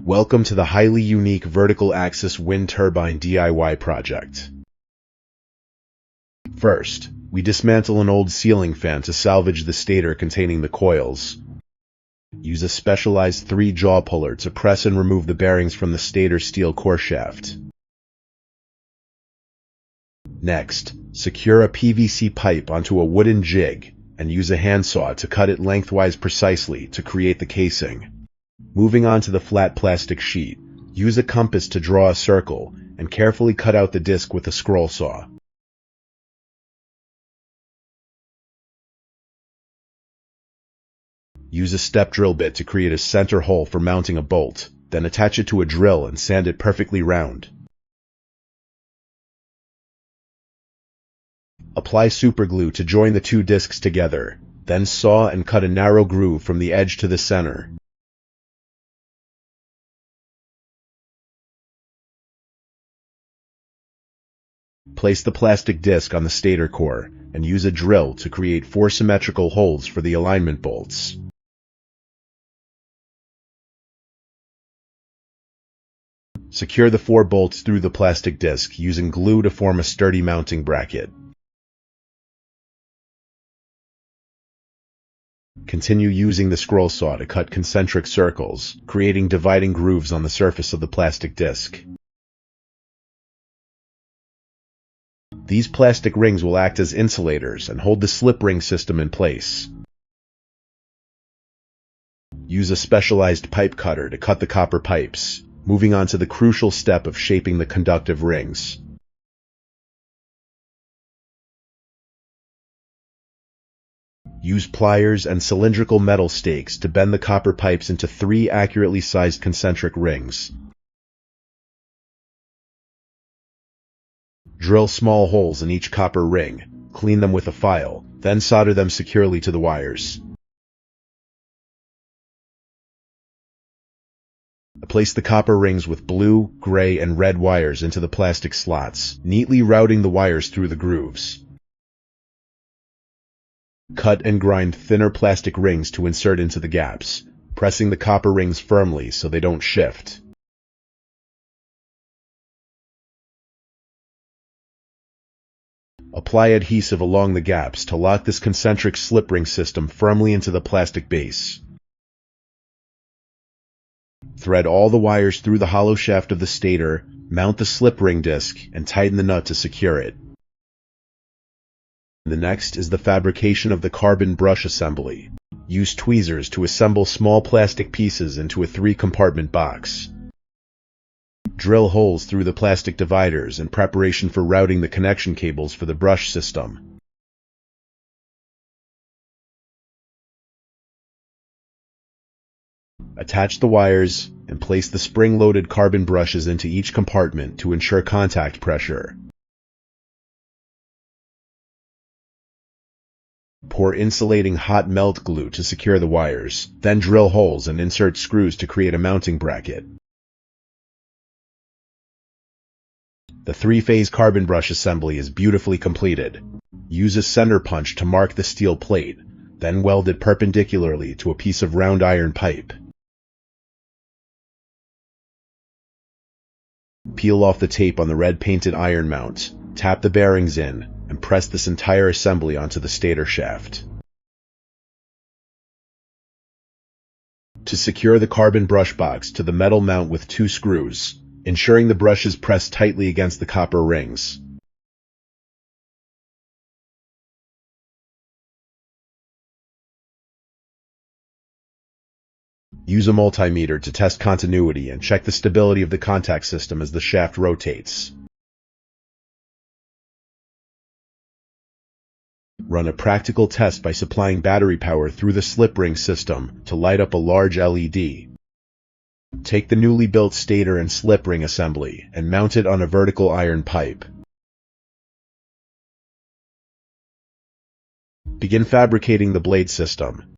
Welcome to the highly unique vertical axis wind turbine DIY project. First, we dismantle an old ceiling fan to salvage the stator containing the coils. Use a specialized 3-jaw puller to press and remove the bearings from the stator steel core shaft. Next, secure a PVC pipe onto a wooden jig and use a handsaw to cut it lengthwise precisely to create the casing. Moving on to the flat plastic sheet, use a compass to draw a circle and carefully cut out the disc with a scroll saw. Use a step drill bit to create a center hole for mounting a bolt, then attach it to a drill and sand it perfectly round. Apply superglue to join the two discs together, then saw and cut a narrow groove from the edge to the center. Place the plastic disc on the stator core and use a drill to create 4 symmetrical holes for the alignment bolts. Secure the 4 bolts through the plastic disc using glue to form a sturdy mounting bracket. Continue using the scroll saw to cut concentric circles, creating dividing grooves on the surface of the plastic disc. These plastic rings will act as insulators and hold the slip ring system in place. Use a specialized pipe cutter to cut the copper pipes, moving on to the crucial step of shaping the conductive rings. Use pliers and cylindrical metal stakes to bend the copper pipes into 3 accurately sized concentric rings. Drill small holes in each copper ring, clean them with a file, then solder them securely to the wires. Place the copper rings with blue, gray, and red wires into the plastic slots, neatly routing the wires through the grooves. Cut and grind thinner plastic rings to insert into the gaps, pressing the copper rings firmly so they don't shift. Apply adhesive along the gaps to lock this concentric slip ring system firmly into the plastic base. Thread all the wires through the hollow shaft of the stator, mount the slip ring disc, and tighten the nut to secure it. The next is the fabrication of the carbon brush assembly. Use tweezers to assemble small plastic pieces into a 3-compartment box. Drill holes through the plastic dividers in preparation for routing the connection cables for the brush system. Attach the wires and place the spring-loaded carbon brushes into each compartment to ensure contact pressure. Pour insulating hot melt glue to secure the wires, then drill holes and insert screws to create a mounting bracket. The 3-phase carbon brush assembly is beautifully completed. Use a center punch to mark the steel plate, then weld it perpendicularly to a piece of round iron pipe. Peel off the tape on the red painted iron mount, tap the bearings in, and press this entire assembly onto the stator shaft. To secure the carbon brush box to the metal mount with 2 screws, ensuring the brushes press tightly against the copper rings. Use a multimeter to test continuity and check the stability of the contact system as the shaft rotates. Run a practical test by supplying battery power through the slip ring system to light up a large LED. Take the newly built stator and slip ring assembly and mount it on a vertical iron pipe. Begin fabricating the blade system.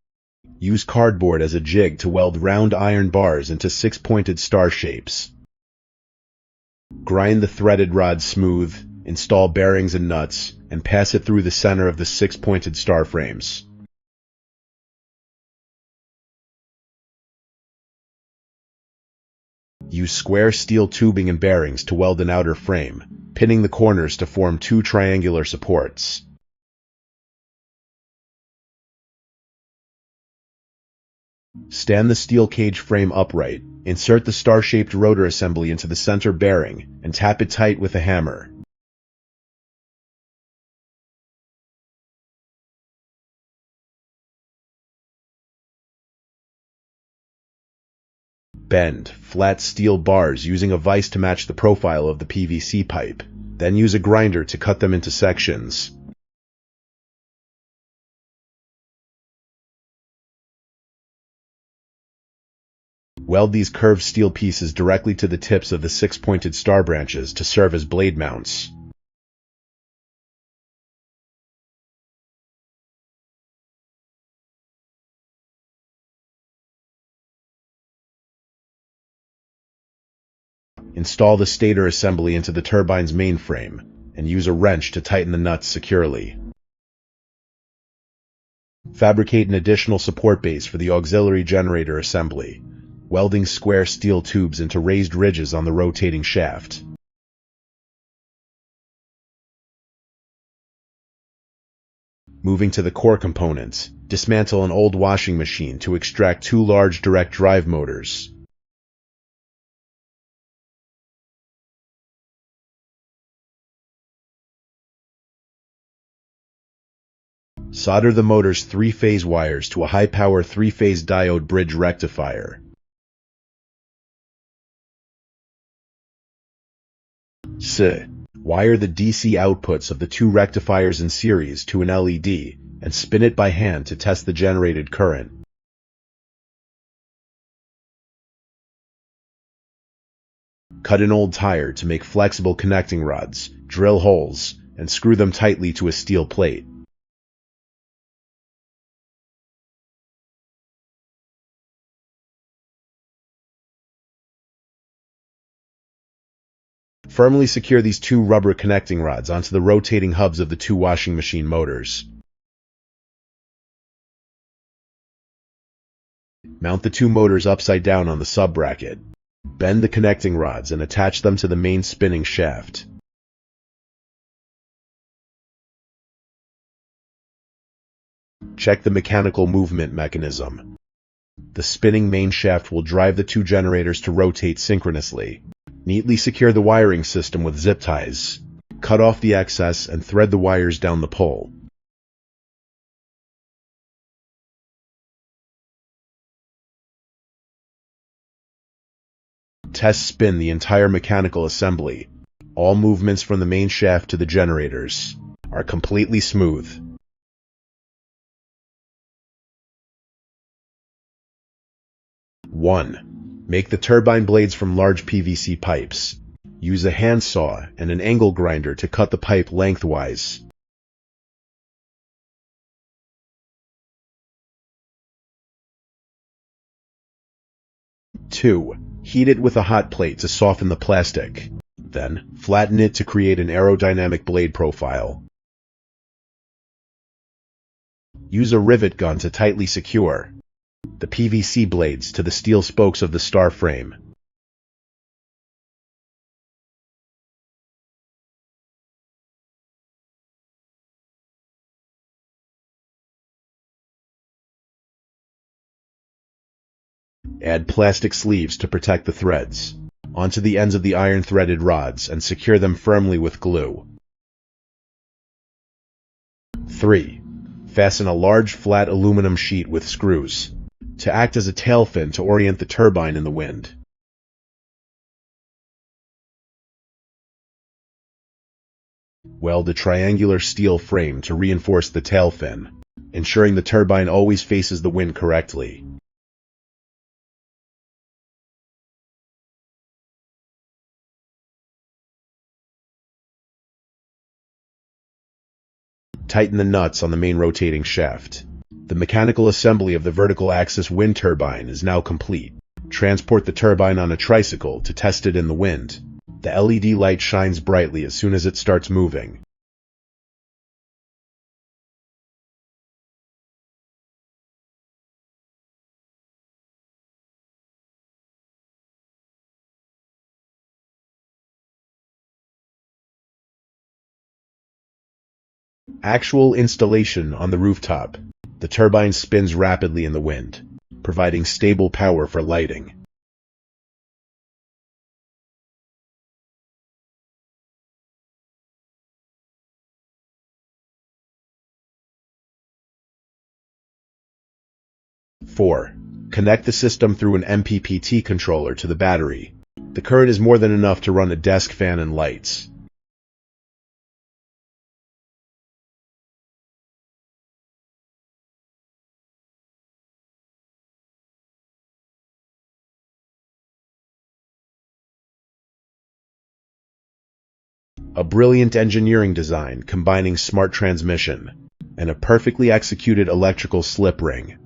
Use cardboard as a jig to weld round iron bars into 6-pointed star shapes. Grind the threaded rod smooth, install bearings and nuts, and pass it through the center of the 6-pointed star frames. Use square steel tubing and bearings to weld an outer frame, pinning the corners to form two triangular supports. Stand the steel cage frame upright, insert the star-shaped rotor assembly into the center bearing, and tap it tight with a hammer. Bend flat steel bars using a vise to match the profile of the PVC pipe, then use a grinder to cut them into sections. Weld these curved steel pieces directly to the tips of the six-pointed star branches to serve as blade mounts. Install the stator assembly into the turbine's mainframe, and use a wrench to tighten the nuts securely. Fabricate an additional support base for the auxiliary generator assembly, welding square steel tubes into raised ridges on the rotating shaft. Moving to the core components, dismantle an old washing machine to extract two large direct drive motors. Solder the motor's three-phase wires to a high-power three-phase diode bridge rectifier. Wire the DC outputs of the two rectifiers in series to an LED and spin it by hand to test the generated current. Cut an old tire to make flexible connecting rods, drill holes, and screw them tightly to a steel plate. Firmly secure these two rubber connecting rods onto the rotating hubs of the two washing machine motors. Mount the two motors upside down on the sub-bracket. Bend the connecting rods and attach them to the main spinning shaft. Check the mechanical movement mechanism. The spinning main shaft will drive the two generators to rotate synchronously. Neatly secure the wiring system with zip ties. Cut off the excess and thread the wires down the pole. Test spin the entire mechanical assembly. All movements from the main shaft to the generators are completely smooth. 1. Make the turbine blades from large PVC pipes. Use a handsaw and an angle grinder to cut the pipe lengthwise. 2. Heat it with a hot plate to soften the plastic. Then, flatten it to create an aerodynamic blade profile. Use a rivet gun to tightly secure the PVC blades to the steel spokes of the star frame. Add plastic sleeves to protect the threads onto the ends of the iron-threaded rods and secure them firmly with glue. 3. Fasten a large flat aluminum sheet with screws to act as a tail fin to orient the turbine in the wind. Weld a triangular steel frame to reinforce the tail fin, ensuring the turbine always faces the wind correctly. Tighten the nuts on the main rotating shaft. The mechanical assembly of the vertical axis wind turbine is now complete. Transport the turbine on a tricycle to test it in the wind. The LED light shines brightly as soon as it starts moving. Actual installation on the rooftop. The turbine spins rapidly in the wind, providing stable power for lighting. Four, connect the system through an MPPT controller to the battery. The current is more than enough to run a desk fan and lights. A brilliant engineering design combining smart transmission and a perfectly executed electrical slip ring.